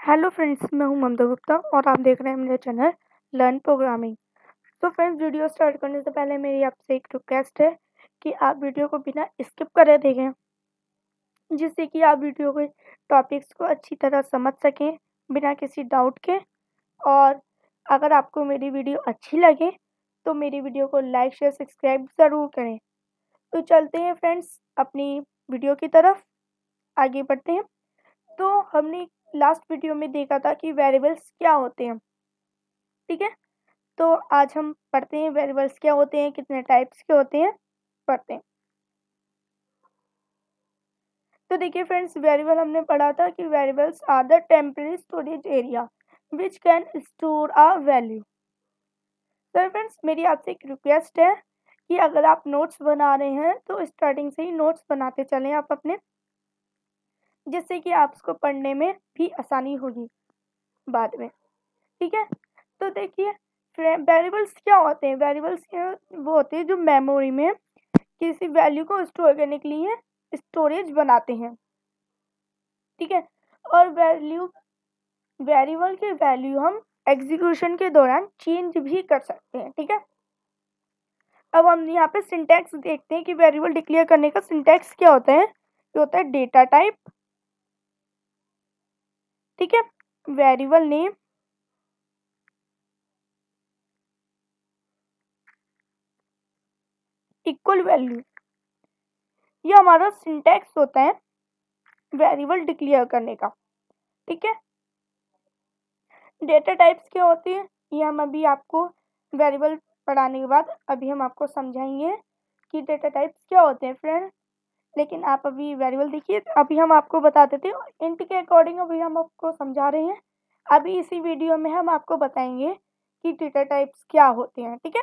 Hello friends, मैं हूं ममता गुप्ता और आप देख रहे हैं मेरा चैनल लर्न प्रोग्रामिंग। तो फ्रेंड्स, वीडियो स्टार्ट करने से पहले मेरी आपसे एक रिक्वेस्ट है कि आप वीडियो को बिना स्किप करे देखें, जिससे कि आप वीडियो के टॉपिक्स को अच्छी तरह समझ सकें बिना किसी डाउट के। और अगर आपको मेरी वीडियो अच्छी लगे तो मेरी वीडियो को लाइक शेयर सब्सक्राइब ज़रूर करें। तो चलते हैं फ्रेंड्स अपनी वीडियो की तरफ, आगे बढ़ते हैं। तो हमने लास्ट वीडियो में देखा था कि वेरिएबल्स क्या होते हैं, ठीक है। तो आज हम पढ़ते हैं वेरिएबल्स क्या होते हैं, कितने टाइप्स के होते हैं, पढ़ते हैं। तो देखिए फ्रेंड्स, वेरिएबल हमने पढ़ा था कि variables are the temporary storage area which can store a value. तो फ्रेंड्स, मेरी आपसे एक रिक्वेस्ट है कि अगर आप नोट्स बना रहे हैं तो स्टार्टिंग से ही नोट्स बनाते चलें आप अपने, जिससे कि आप उसको पढ़ने में भी आसानी होगी बाद में, ठीक है। तो देखिए वेरिएबल्स क्या होते हैं। वेरिएबल्स वो होते हैं जो मेमोरी में किसी वैल्यू को स्टोर करने के लिए स्टोरेज बनाते हैं, ठीक है। और वेरिएबल की वैल्यू हम एग्जीक्यूशन के दौरान चेंज भी कर सकते हैं, ठीक है। अब हम यहाँ पे सिंटैक्स देखते हैं कि वेरिएबल डिक्लेयर करने का सिंटैक्स क्या होता है। ये होता है डेटा टाइप, ठीक है, वेरिएबल नेम, इक्वल वैल्यू। ये हमारा सिंटैक्स होता है वेरिएबल डिक्लेयर करने का, ठीक है। डेटा टाइप्स क्या होती है ये हम अभी आपको वेरिएबल पढ़ाने के बाद अभी हम आपको समझाएंगे कि डेटा टाइप्स क्या होते हैं फ्रेंड। लेकिन आप अभी वेरिएबल देखिए, अभी हम आपको बता देते हैं इंट के अकॉर्डिंग, अभी हम आपको समझा रहे हैं। अभी इसी वीडियो में हम आपको बताएंगे कि डेटा टाइप्स क्या होते हैं, ठीक है।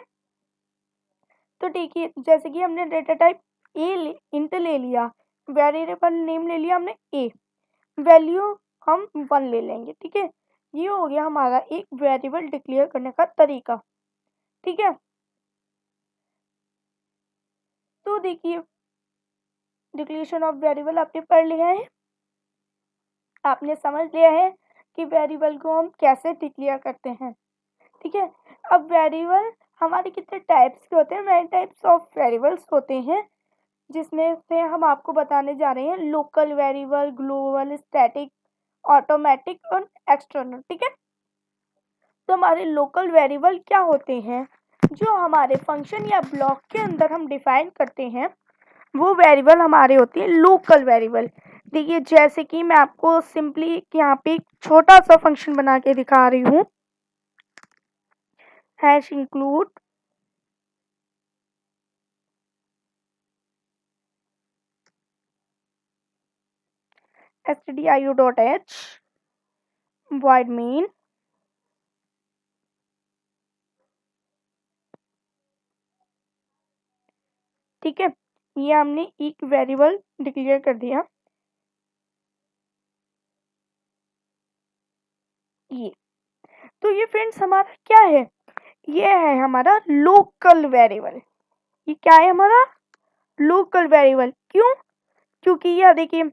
तो देखिए, जैसे कि हमने डेटा टाइप इंट ले लिया, वेरिएबल नेम ले लिया हमने ए, वैल्यू हम 1 ले लेंगे, ठीक है। ये हो गया हमारा एक वेरिएबल डिक्लेयर करने का तरीका, ठीक है। तो देखिए, डिक्लेरेशन ऑफ वेरिएबल आपने पढ़ लिया है, आपने समझ लिया है कि वेरिएबल को हम कैसे डिक्लेयर करते हैं, ठीक है। अब वेरिएबल हमारे कितने टाइप्स के होते हैं, मैनी टाइप्स ऑफ वेरिएबल्स होते हैं, जिसमें से हम आपको बताने जा रहे हैं local variable, global, static, automatic और एक्सटर्नल, ठीक है। तो हमारे लोकल वेरिएबल क्या होते हैं, जो हमारे फंक्शन या ब्लॉक के अंदर हम डिफाइन करते हैं, वो वेरिएबल हमारे होते हैं लोकल वेरिएबल। देखिए, जैसे कि मैं आपको सिंपली यहाँ पे एक छोटा सा फंक्शन बना के दिखा रही हूँ, hash include stdio.h void main, ठीक है। ये हमने एक वेरिएबल डिक्लेयर कर दिया, ये। तो ये फ्रेंड्स हमारा क्या है, ये है हमारा लोकल वेरिएबल। ये क्या है हमारा लोकल वेरिएबल, क्यों? क्योंकि यह देखिए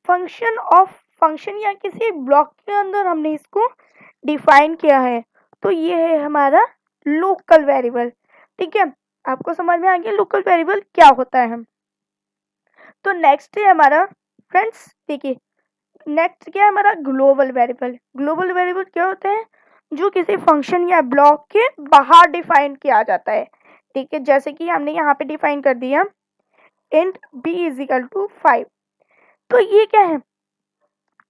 फंक्शन या किसी ब्लॉक के अंदर हमने इसको डिफाइन किया है, तो ये है हमारा लोकल वेरिएबल, ठीक है। आपको समझ में आ गया लोकल वेरिएबल क्या होता है। तो नेक्स्ट है हमारा फ्रेंड्स, देखिए नेक्स्ट क्या है हमारा ग्लोबल वेरिएबल। ग्लोबल वेरिएबल क्या होता है, जो किसी फंक्शन या ब्लॉक के बाहर डिफाइन किया जाता है, ठीक है। जैसे कि हमने यहाँ पे डिफाइन कर दिया int b is equal to 5, तो ये क्या है,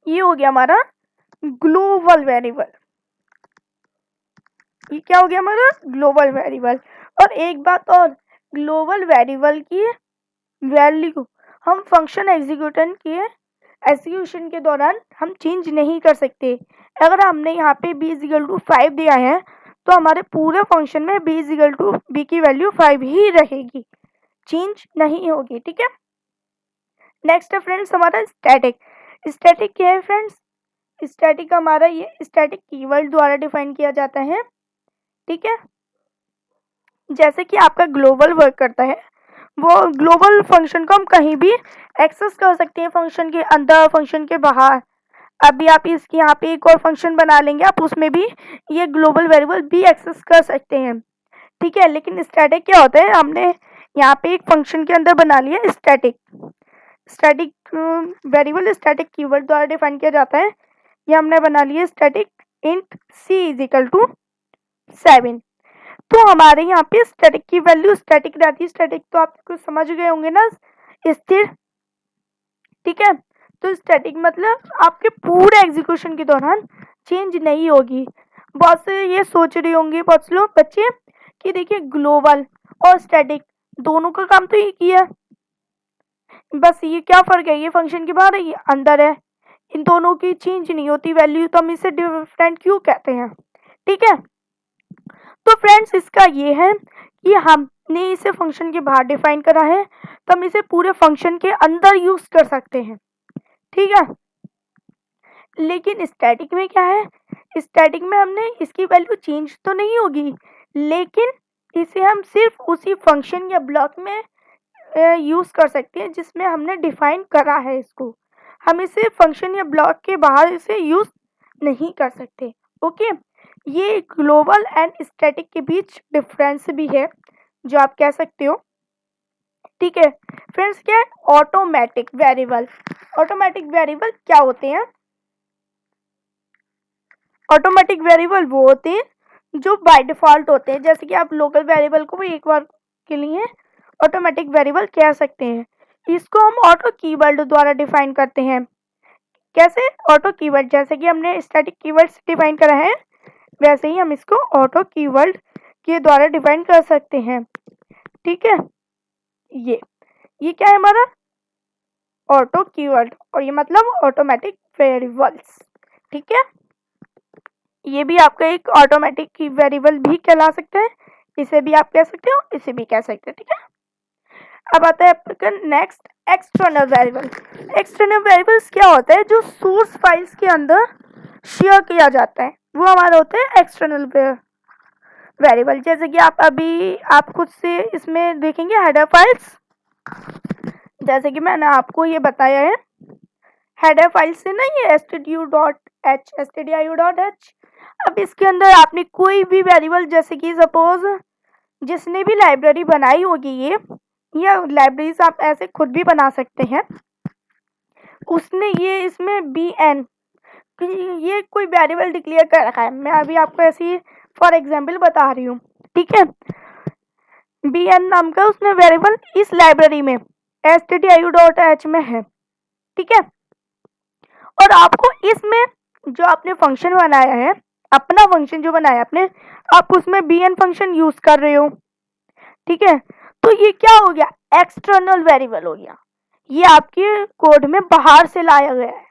ये हो गया हमारा ग्लोबल वेरिएबल। ये क्या हो गया हमारा ग्लोबल वेरिएबल। और एक बात और, ग्लोबल वेरिएबल की वैल्यू हम फंक्शन एग्जीक्यूशन के दौरान हम चेंज नहीं कर सकते। अगर हमने यहाँ पे b इज इक्वल टू 5 दिया है, तो हमारे पूरे फंक्शन में b is equal to b की वैल्यू 5 ही रहेगी, चेंज नहीं होगी, ठीक है। नेक्स्ट है फ्रेंड्स हमारा स्टैटिक। स्टैटिक क्या है फ्रेंड्स, स्टैटिक हमारा ये स्टैटिक कीवर्ड द्वारा डिफाइन किया जाता है, ठीक है। जैसे कि आपका ग्लोबल वर्क करता है, वो ग्लोबल फंक्शन को हम कहीं भी एक्सेस कर सकते हैं, फंक्शन के अंदर, फंक्शन के बाहर। अभी आप इसके यहाँ पे एक और फंक्शन बना लेंगे, आप उसमें भी ये ग्लोबल वेरिएबल भी एक्सेस कर सकते हैं, ठीक है। लेकिन स्टैटिक क्या होता है, हमने यहाँ पे एक फंक्शन के अंदर बना लिया static. Static variable static keyword द्वारा डिफाइन किया जाता है। ये हमने बना लिया static int c is equal to 7। तो हमारे यहाँ पे स्टैटिक की वैल्यू स्टैटिक रहती है। स्टैटिक तो आप कुछ समझ गए होंगे ना, स्थिर, ठीक है। तो स्टैटिक मतलब आपके पूरे एग्जीक्यूशन के दौरान चेंज नहीं होगी। बहुत से ये सोच रहे होंगे बहुत से लोग बच्चे कि देखिए ग्लोबल और स्टैटिक दोनों का काम तो एक ही है, बस ये क्या फर्क है, ये फंक्शन के बाहर है ये अंदर है, इन दोनों की चेंज नहीं होती वैल्यू, तो हम इसे डिफरेंट क्यों कहते हैं, ठीक है। तो फ्रेंड्स इसका ये है कि हमने इसे फंक्शन के बाहर डिफाइन करा है, तो हम इसे पूरे फंक्शन के अंदर यूज कर सकते हैं, ठीक है। लेकिन स्टैटिक में क्या है, स्टैटिक में हमने इसकी वैल्यू चेंज तो नहीं होगी, लेकिन इसे हम सिर्फ उसी फंक्शन या ब्लॉक में यूज कर सकते हैं जिसमें हमने डिफाइन करा है इसको। हम इसे फंक्शन या ब्लॉक के बाहर इसे यूज नहीं कर सकते, ओके। ये ग्लोबल एंड स्टैटिक के बीच डिफरेंस भी है जो आप कह सकते हो, ठीक है। फ्रेंड्स क्या है ऑटोमेटिक वेरिएबल। ऑटोमेटिक वेरिएबल क्या होते हैं, ऑटोमेटिक वेरिएबल वो होते हैं जो बाय डिफॉल्ट होते हैं, जैसे कि आप लोकल वेरिएबल को भी एक बार के लिए ऑटोमेटिक वेरिएबल कह सकते हैं। इसको हम ऑटो कीवर्ड द्वारा डिफाइन करते हैं। कैसे, ऑटो कीवर्ड, जैसे कि हमने स्टैटिक कीवर्ड्स डिफाइन करा है वैसे ही हम इसको ऑटो कीवर्ड के द्वारा डिफाइन कर सकते हैं, ठीक है। ये क्या है हमारा ऑटो कीवर्ड, और ये मतलब ऑटोमेटिक वेरिएबल्स, ठीक है। ये भी आपका एक ऑटोमेटिक वेरिएबल भी कहला सकते हैं, इसे भी आप कह सकते हो, इसे भी कह सकते हैं, ठीक है। अब आता है आपका next external variable. External variables क्या होता है, जो सोर्स फाइल्स के अंदर शेयर किया जाता है वो हमारा होता है एक्सटर्नल वेरिएबल। जैसे कि आप खुद से इसमें देखेंगे हेडर फाइल्स, जैसे कि मैंने आपको ये बताया है हेडर फाइल से ना ये stdio.h। अब इसके अंदर आपने कोई भी वेरिएबल, जैसे कि सपोज जिसने भी लाइब्रेरी बनाई होगी ये, या लाइब्रेरीज आप ऐसे खुद भी बना सकते हैं, उसने ये इसमें bn ये कोई वेरिएबल डिक्लेयर कर रखा है। मैं अभी आपको ऐसी फॉर एग्जांपल बता रही हूँ, ठीक है। bn नाम का उसने वेरिएबल इस लाइब्रेरी में stdio.h में है, ठीक है। और आपको इसमें जो आपने फंक्शन बनाया है, अपना फंक्शन जो बनाया आपने, आप उसमें bn फंक्शन यूज कर रहे हो, ठीक है। तो ये क्या हो गया, एक्सटर्नल वेरिएबल हो गया, ये आपके कोड में बाहर से लाया गया है,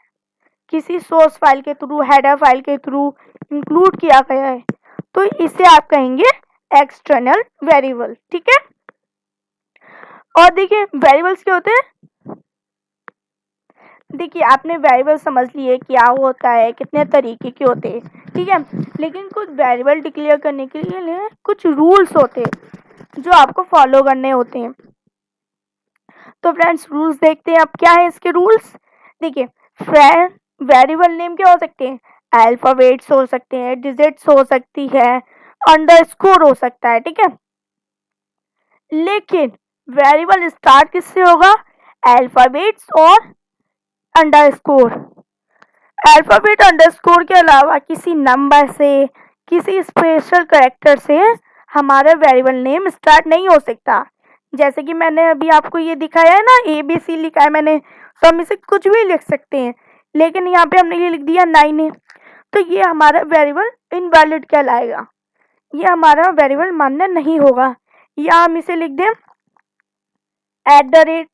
किसी सोर्स फाइल के थ्रू, हेडर फाइल के थ्रू इंक्लूड किया गया है, तो इसे आप कहेंगे एक्सटर्नल वेरिएबल, ठीक है। और देखिए वेरिएबल्स क्या होते हैं, देखिए आपने वेरिएबल समझ लिए क्या होता है, कितने तरीके के होते हैं, ठीक है। लेकिन कुछ वेरिएबल डिक्लेयर करने के लिए कुछ रूल्स होते हैं जो आपको फॉलो करने होते हैं। तो फ्रेंड्स रूल्स देखते हैं अब क्या है इसके रूल्स। देखिए फ्रेंड वेरिएबल नेम क्या हो सकते हैं, अल्फाबेट्स हो सकते हैं, डिजिट्स हो सकती है, अंडरस्कोर हो सकता है, ठीक है। लेकिन वेरिएबल स्टार्ट किससे होगा, अल्फाबेट्स और अंडरस्कोर। अल्फाबेट अंडरस्कोर के अलावा किसी नंबर से, किसी स्पेशल कैरेक्टर से हमारा वेरिएबल नेम स्टार्ट नहीं हो सकता। जैसे कि मैंने अभी आपको ये दिखाया है ना, ABC लिखा है मैंने, तो हम इसे कुछ भी लिख सकते हैं, लेकिन यहाँ पे हमने ये लिख दिया 9 है, तो ये हमारा वेरिएबल इनवैलिड कहलाएगा, ये हमारा वेरिएबल मान्य नहीं होगा। या हम इसे लिख दें @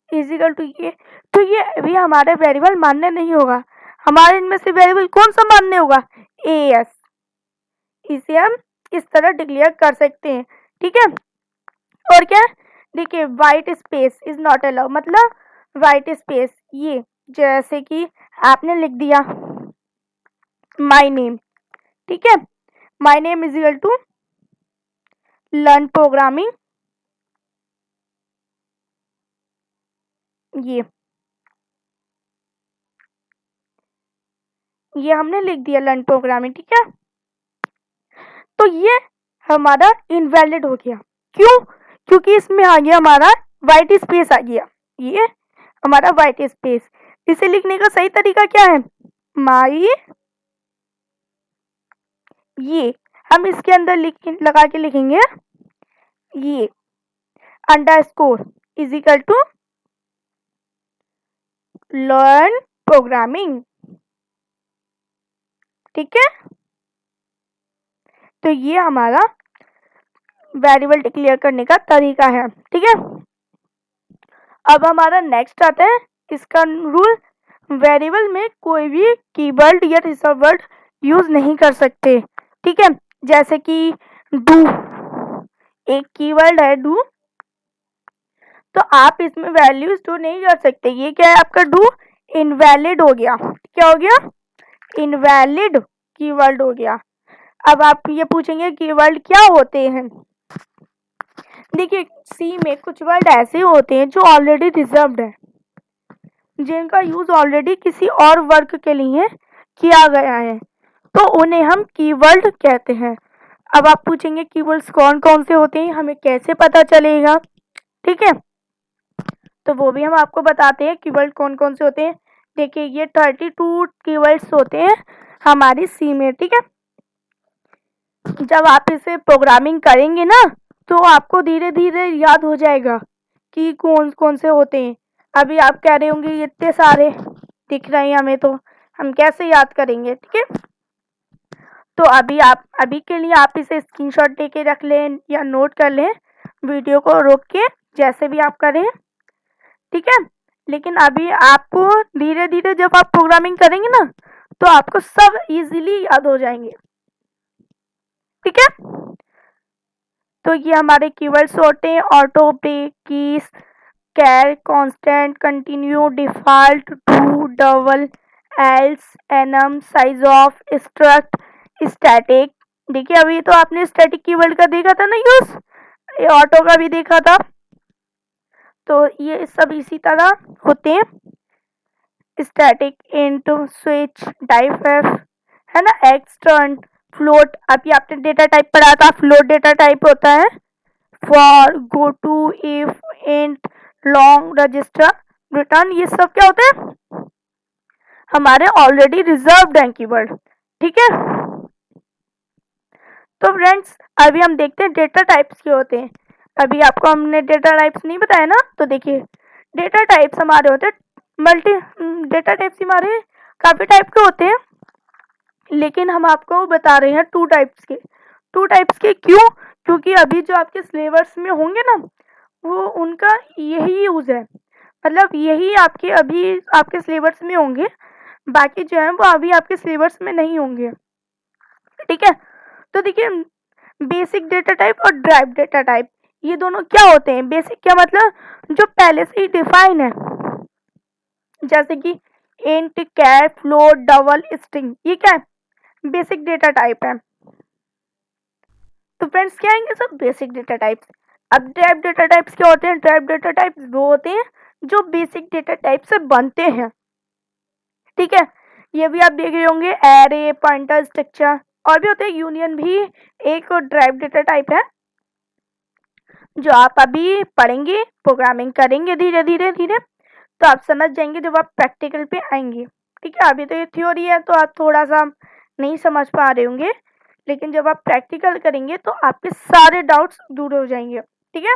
इजिकल टू ये, तो ये भी हमारा वेरिएबल मान्य नहीं होगा। हमारे इनमें से वेरिएबल कौन सा मान्य होगा, AS, इसे हम इस तरह डिक्लेयर कर सकते हैं, ठीक है। और क्या, देखिए white space is not allow, मतलब वाइट स्पेस ये, जैसे कि आपने लिख दिया माय नेम, ठीक है, my name is equal to learn programming, ये ये हमने लिख दिया लर्न प्रोग्रामिंग, ठीक है। तो ये हमारा इनवैलिड हो गया, क्यों? क्योंकि इसमें आ गया हमारा वाइट स्पेस आ गया, ये हमारा वाइट स्पेस। इसे लिखने का सही तरीका क्या है? माई, ये हम इसके अंदर लगा के लिखेंगे ये underscore is equal to learn programming, ठीक है। तो ये हमारा वेरिएबल डिक्लेयर करने का तरीका है, ठीक है। अब हमारा नेक्स्ट आता है इसका रूल, वेरिएबल में कोई भी कीवर्ड या रिजर्व वर्ड यूज नहीं कर सकते, ठीक है। जैसे कि डू, एक कीवर्ड है डू, तो आप इसमें वैल्यू स्टोर नहीं कर सकते। ये क्या है आपका डू? इनवैलिड हो गया। क्या हो गया? इनवैलिड कीवर्ड हो गया। अब आप ये पूछेंगे कीवर्ड क्या होते हैं? देखिए, सी में कुछ वर्ड ऐसे होते हैं जो ऑलरेडी रिजर्व्ड है, जिनका यूज ऑलरेडी किसी और वर्क के लिए किया गया है, तो उन्हें हम कीवर्ड कहते हैं। अब आप पूछेंगे कीवर्ड्स कौन कौन से होते हैं, हमें कैसे पता चलेगा, ठीक है। तो वो भी हम आपको बताते हैं कीवर्ड कौन कौन से होते हैं। देखिए, ये 32 कीवर्ड्स होते हैं हमारी सी में, ठीक है। जब आप इसे प्रोग्रामिंग करेंगे ना, तो आपको धीरे धीरे याद हो जाएगा कि कौन कौन से होते हैं। अभी आप कह रहे होंगे इतने सारे दिख रहे हैं हमें, तो हम कैसे याद करेंगे, ठीक है। तो अभी के लिए आप इसे स्क्रीनशॉट लेके रख लें या नोट कर लें, वीडियो को रोक के, जैसे भी आप करें, ठीक है। लेकिन अभी आपको धीरे धीरे जब आप प्रोग्रामिंग करेंगे ना, तो आपको सब इजीली याद हो जाएंगे, ठीक है। तो ये हमारे कीवर्ड्स होते हैं auto, break, case, char, constant, continue, default, do, double, else, enum, size of, struct, static. देखिए, अभी तो आपने स्टैटिक कीवर्ड का देखा था ना यूज, ये ऑटो का भी देखा था। तो ये सब इसी तरह होते हैं, स्टैटिक, इंट, स्विच, डाइफेफ, है ना, एक्सटर्न, फ्लोट। अभी आपने डेटा टाइप पढ़ा था, फ्लोट डेटा टाइप होता है। For, go to, if, int, long, register, return, ये सब क्या होते हैं? हमारे ऑलरेडी रिजर्व्ड हैं कीवर्ड, ठीक है। तो फ्रेंड्स, अभी हम देखते हैं डेटा टाइप्स क्या होते हैं। अभी आपको हमने डेटा टाइप्स नहीं बताया ना, तो देखिए, डेटा टाइप्स हमारे होते हैं मल्टी, डेटा टाइप्स हमारे काफ़ी टाइप के होते हैं, लेकिन हम आपको बता रहे हैं टू टाइप्स के। क्यों? क्योंकि अभी जो आपके सिलेबस में होंगे ना, वो उनका यही यूज़ है, मतलब यही आपके अभी आपके सिलेबस में होंगे, बाकी जो है वो अभी आपके सिलेबस में नहीं होंगे, ठीक है। तो देखिए, बेसिक डेटा टाइप और ड्राइव डेटा टाइप, ये दोनों क्या होते हैं? बेसिक क्या मतलब? जो पहले से ही डिफाइन है, जैसे कि इंट, कैर, फ्लोट, डबल, स्ट्रिंग, ये क्या है? बेसिक डेटा टाइप है। तो फ्रेंड्स, क्या आएंगे सब? Basic data types. अब ड्राइव डेटा टाइप्स क्या होते हैं? ड्राइव डेटा टाइप्स वो होते हैं जो बेसिक डेटा टाइप से बनते हैं, ठीक है। ये भी आप देख रहे होंगे, एरे, पॉइंटर, स्ट्रक्चर, और भी होते हैं। यूनियन भी एक ड्राइव डेटा टाइप है, जो आप अभी पढ़ेंगे, प्रोग्रामिंग करेंगे धीरे धीरे धीरे, तो आप समझ जाएंगे जब आप प्रैक्टिकल पे आएंगे, ठीक है। अभी तो ये थ्योरी है, तो आप थोड़ा सा नहीं समझ पा रहे होंगे, लेकिन जब आप प्रैक्टिकल करेंगे तो आपके सारे डाउट्स दूर हो जाएंगे, ठीक है।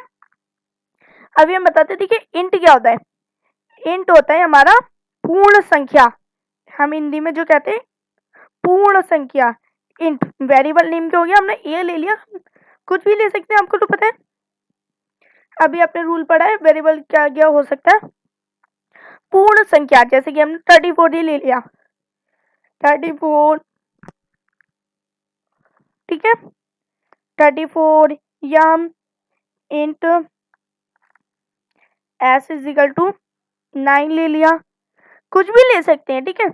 अभी हम बताते हैं, देखिए, इंट क्या होता है? इंट होता है हमारा पूर्ण संख्या, हम हिंदी में जो कहते हैं पूर्ण संख्या। इंट वेरिएबल नेम क्या हो गया? हमने ए ले लिया, कुछ भी ले सकते हैं, आपको तो पता है। अभी आपने रूल पढ़ा है, वेरिएबल क्या क्या हो सकता है? पूर्ण संख्या, जैसे कि हमने 34 ले लिया, 34, ठीक है, 34, या हम int S is equal to 9 ले लिया, कुछ भी ले सकते हैं, ठीक है।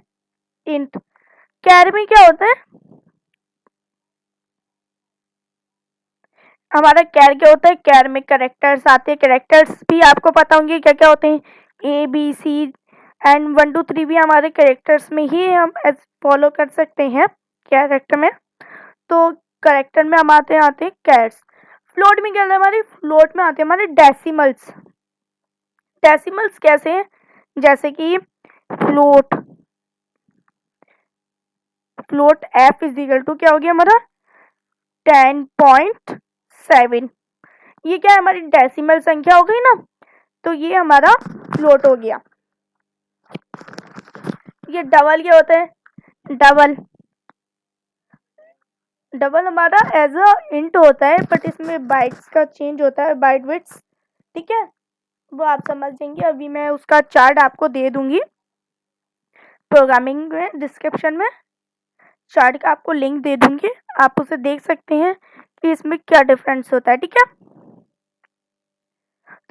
इंट कैर में क्या होता है? हमारा कैर क्या होता है? कैर में कैरेक्टर्स आते हैं। कैरेक्टर्स भी आपको पता होंगे क्या क्या होते हैं, ए बी सी, एंड 1 2 3 भी हमारे कैरेक्टर्स में ही हम फॉलो कर सकते हैं कैरेक्टर में। तो कैरेक्टर में हम आते हैं कैट्स। फ्लोट में क्या है हमारी, फ्लोट में आते हैं हमारे डेसिमल्स। डेसिमल्स कैसे हैं, जैसे कि float F is equal to क्या हो गया हमारा 10.7। ये क्या है हमारी डेसिमल संख्या हो गई ना, तो ये हमारा फ्लोट हो गया। ये डबल क्या होता है, डबल हमारा एज अ इंट होता है, बट इसमें बाइट्स का चेंज होता है, बाइट बिट्स, ठीक है, वो आप समझ जाएंगे। अभी मैं उसका चार्ट आपको दे दूंगी प्रोग्रामिंग में, डिस्क्रिप्शन में चार्ट का आपको लिंक दे दूंगी, आप उसे देख सकते हैं कि इसमें क्या डिफरेंस होता है, ठीक है।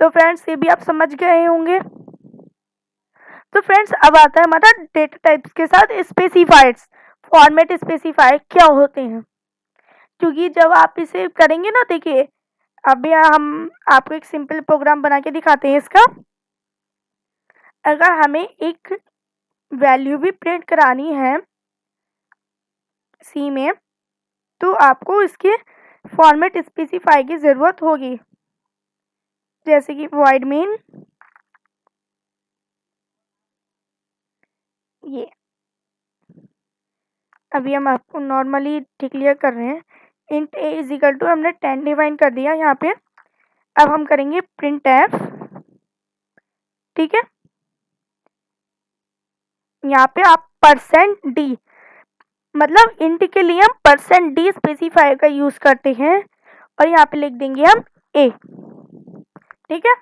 तो फ्रेंड्स ये भी आप समझ गए होंगे। तो फ्रेंड्स अब आता है हमारा डेटा टाइप्स के साथ स्पेसिफायर्स। फॉर्मेट स्पेसिफायर क्या होते हैं, क्योंकि जब आप इसे करेंगे ना, देखिए अभी हम आपको एक सिंपल प्रोग्राम बना के दिखाते हैं इसका। अगर हमें एक वैल्यू भी प्रिंट करानी है सी में, तो आपको इसके फॉर्मेट स्पेसिफाई की ज़रूरत होगी, जैसे कि वॉइड मेन, ये अभी हम आपको नॉर्मली डिक्लेयर कर रहे हैं। Int A is equal to हमने 10 डिफाइन कर दिया यहाँ पे। अब हम करेंगे प्रिंट एफ, ठीक है। यहाँ पे आप %d, मतलब इंट के लिए हम %d स्पेसिफायर का यूज करते हैं, और यहाँ पे लिख देंगे हम a, ठीक है,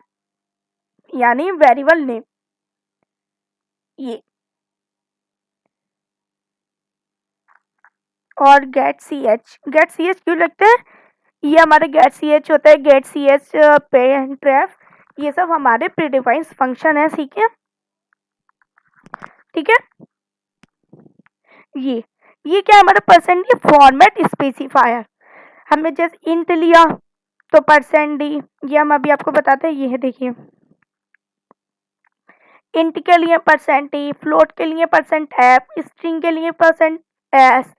यानी वेरिएबल नेम। ये और गेट सी एच क्यों लगता है, ये हमारे गेट सी एच होता है, गेट सी एच पेरेंट रेफ, ये सब हमारे प्रीडिफाइंड फंक्शन है, ठीक है, ठीक है। ये क्या है हमारा % फॉर्मेट स्पेसिफायर। हमने जैसे इंट लिया तो %d, ये हम अभी आपको बताते हैं, ये है देखिए, इंट के लिए %t, फ्लोट के लिए %f, स्ट्रिंग के लिए %s,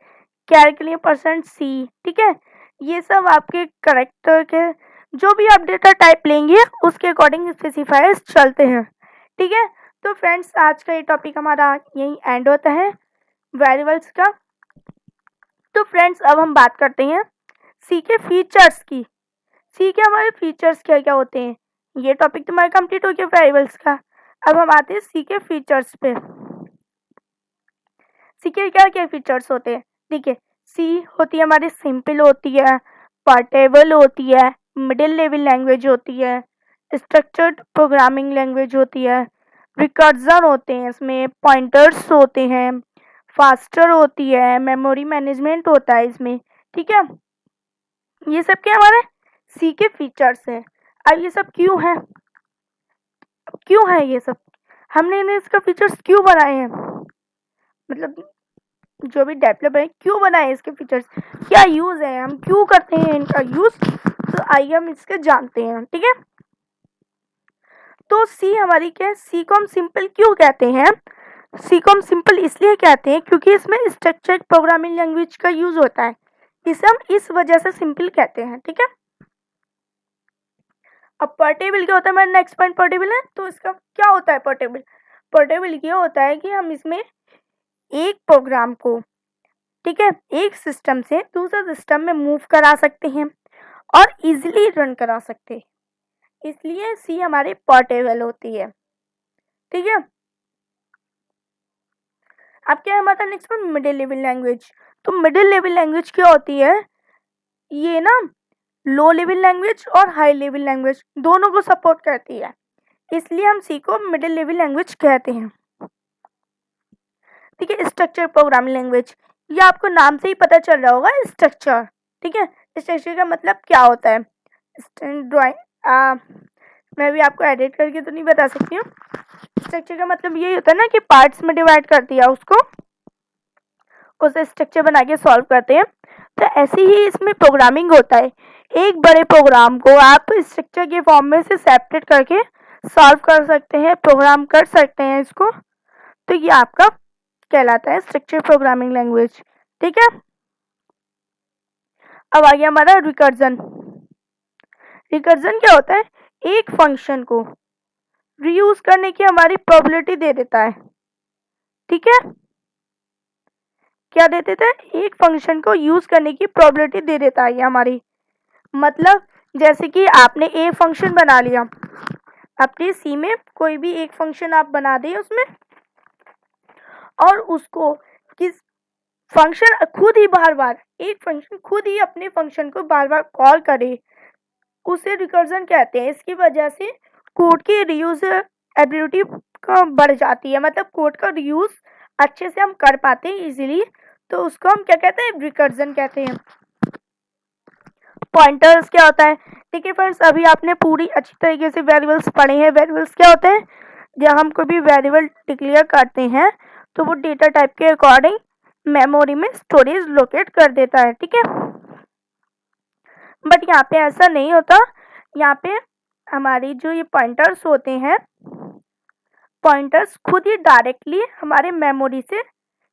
कैर के लिए %c, ठीक है। ये सब आपके करेक्टर के जो भी आप डेटा टाइप लेंगे उसके अकॉर्डिंग स्पेसिफायर्स चलते हैं, ठीक है। तो फ्रेंड्स आज का ये टॉपिक हमारा यही एंड होता है वेरिएबल्स का। तो फ्रेंड्स अब हम बात करते हैं सी के फीचर्स की। सी के हमारे फीचर्स क्या क्या होते हैं, ये टॉपिक तो हमारा कंप्लीट हो गया वेरिएबल्स का। अब हम आते हैं सी के फीचर्स पे। सी के क्या क्या फीचर्स होते हैं, देखिए सी होती है हमारी सिंपल होती है, पोर्टेबल होती है, मिडिल लेवल लैंग्वेज होती है, स्ट्रक्चर्ड प्रोग्रामिंग लैंग्वेज होती है, रिकर्जन होते हैं, इसमें पॉइंटर्स होते हैं, फास्टर होती है, मेमोरी मैनेजमेंट होता है इसमें, ठीक है। ये सब क्या हमारे सी के फीचर्स हैं। अब ये सब क्यों है ये सब, हमने इन्हें इसका फीचर्स क्यों बनाए हैं, मतलब जो भी डेवलपर है क्यों बनाए इसके फीचर्स, क्या यूज है, हम क्यों करते हैं इनका यूज, तो आइए हम इसके जानते हैं, ठीक है। तो सी हमारी क्या है, सी को हम सिंपल क्यों कहते हैं, सी को हम सिंपल इसलिए कहते हैं क्योंकि इसमें स्ट्रक्चर्ड प्रोग्रामिंग लैंग्वेज का यूज होता है, इसे हम इस वजह से सिंपल कहते हैं, ठीक है। अब पोर्टेबल क्या होता है, हमारा नेक्स्ट पॉइंट पोर्टेबल है, तो इसका क्या होता है पोर्टेबल ये होता है कि हम इसमें एक प्रोग्राम को, ठीक है, एक सिस्टम से दूसरे सिस्टम में मूव करा सकते हैं और इजीली रन करा सकते हैं, इसलिए सी हमारी पोर्टेबल होती है, ठीक है। अब क्या है हमारा next point middle level language. तो मिडिल लेवल लैंग्वेज क्या होती है, ये ना लो लेवल लैंग्वेज और हाई लेवल लैंग्वेज दोनों को सपोर्ट करती है, इसलिए हम सी को मिडिल लेवल लैंग्वेज कहते हैं, ठीक है। स्ट्रक्चर प्रोग्रामिंग लैंग्वेज, ये आपको नाम से ही पता चल रहा होगा स्ट्रक्चर, ठीक है। स्ट्रक्चर का मतलब क्या होता है, ड्राइंग मैं भी आपको एडिट करके तो नहीं बता सकती हूँ। स्ट्रक्चर का मतलब यही होता है ना कि पार्ट्स में डिवाइड कर दिया उसको, उसे स्ट्रक्चर बना के सॉल्व करते हैं। तो ऐसे ही इसमें प्रोग्रामिंग होता है, एक बड़े प्रोग्राम को आप स्ट्रक्चर के फॉर्म में से सेपरेट करके सॉल्व कर सकते हैं, प्रोग्राम कर सकते हैं इसको, तो ये आपका कहलाता है स्ट्रक्चर प्रोग्रामिंग लैंग्वेज। ठीक है, अब आ गया हमारा रिकर्जन। रिकर्जन क्या होता है? एक फंक्शन को रीयूज करने की हमारी प्रोबेबिलिटी दे देता है। ठीक है, क्या दे देता है? एक फंक्शन को यूज करने की प्रोबेबिलिटी दे देता है ये हमारी। मतलब जैसे कि आपने ए फंक्शन बना लिया, अपने सी में कोई भी एक फंक्शन आप बना दें उसमें, और उसको किस फंक्शन खुद ही बार बार एक फंक्शन खुद ही अपने फंक्शन को बार बार कॉल करे, उसे रिकर्जन कहते हैं। इसकी वजह से कोड की रीयूज एबिलिटी का बढ़ जाती है, मतलब कोड का रीयूज अच्छे से हम कर पाते हैं इजीली, तो उसको हम क्या कहते हैं? रिकर्जन कहते हैं। पॉइंटर्स क्या होता है? ठीक है फ्रेंड्स, अभी आपने पूरी अच्छी तरीके से वेरिएबल्स पढ़े हैं। वेरिएबल्स क्या होते हैं? जब हम कोई भी वेरिएबल डिक्लेयर करते हैं तो वो डेटा टाइप के अकॉर्डिंग मेमोरी में स्टोरेज लोकेट कर देता है। ठीक है, बट यहाँ पे ऐसा नहीं होता। यहाँ पे हमारी जो ये पॉइंटर्स होते हैं, पॉइंटर्स खुद ही डायरेक्टली हमारे मेमोरी से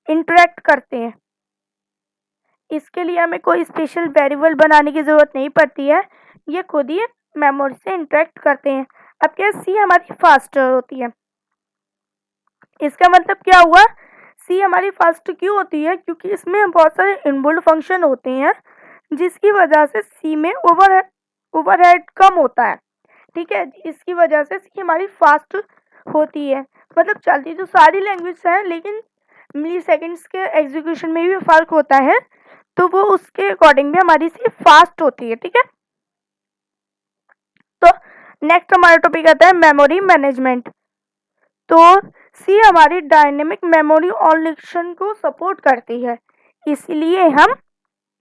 इंटरेक्ट करते हैं। इसके लिए हमें कोई स्पेशल वेरिएबल बनाने की ज़रूरत नहीं पड़ती है, ये खुद ही मेमोरी से इंटरेक्ट करते हैं। अब क्या, सी हमारी फास्टर होती है। इसका मतलब क्या हुआ? सी हमारी फास्ट क्यों होती है? क्योंकि इसमें बहुत सारे इनबिल्ट फंक्शन होते हैं, जिसकी वजह से सी में ओवरहेड कम होता है। ठीक है, इसकी वजह से सी हमारी फास्ट होती है। मतलब चलती तो सारी लैंग्वेज है, लेकिन मिली सेकेंड्स के एग्जीक्यूशन में भी फर्क होता है, तो वो उसके अकॉर्डिंग भी हमारी सी फास्ट होती है। ठीक है, तो नेक्स्ट हमारा टॉपिक आता है मेमोरी मैनेजमेंट। तो सी हमारी डायनेमिक मेमोरी ऑलरेक्शन को सपोर्ट करती है, इसलिए हम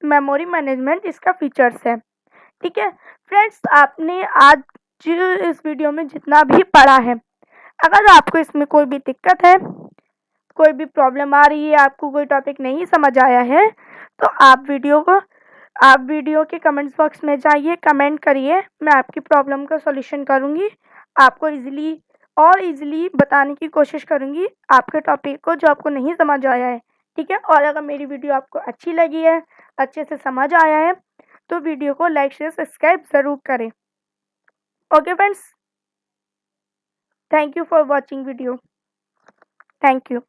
मेमोरी मैनेजमेंट इसका फीचर्स है। ठीक है फ्रेंड्स, आपने आज इस वीडियो में जितना भी पढ़ा है, अगर आपको इसमें कोई भी दिक्कत है, कोई भी प्रॉब्लम आ रही है, आपको कोई टॉपिक नहीं समझ आया है, तो आप वीडियो के कमेंट्स बॉक्स में जाइए, कमेंट करिए, मैं आपकी प्रॉब्लम का सॉल्यूशन करूँगी, आपको इजीली बताने की कोशिश करूँगी आपके टॉपिक को जो आपको नहीं समझ आया है। ठीक है, और अगर मेरी वीडियो आपको अच्छी लगी है, अच्छे से समझ आया है, तो वीडियो को लाइक शेयर सब्सक्राइब ज़रूर करें। Okay friends, thank you for watching video. Thank you.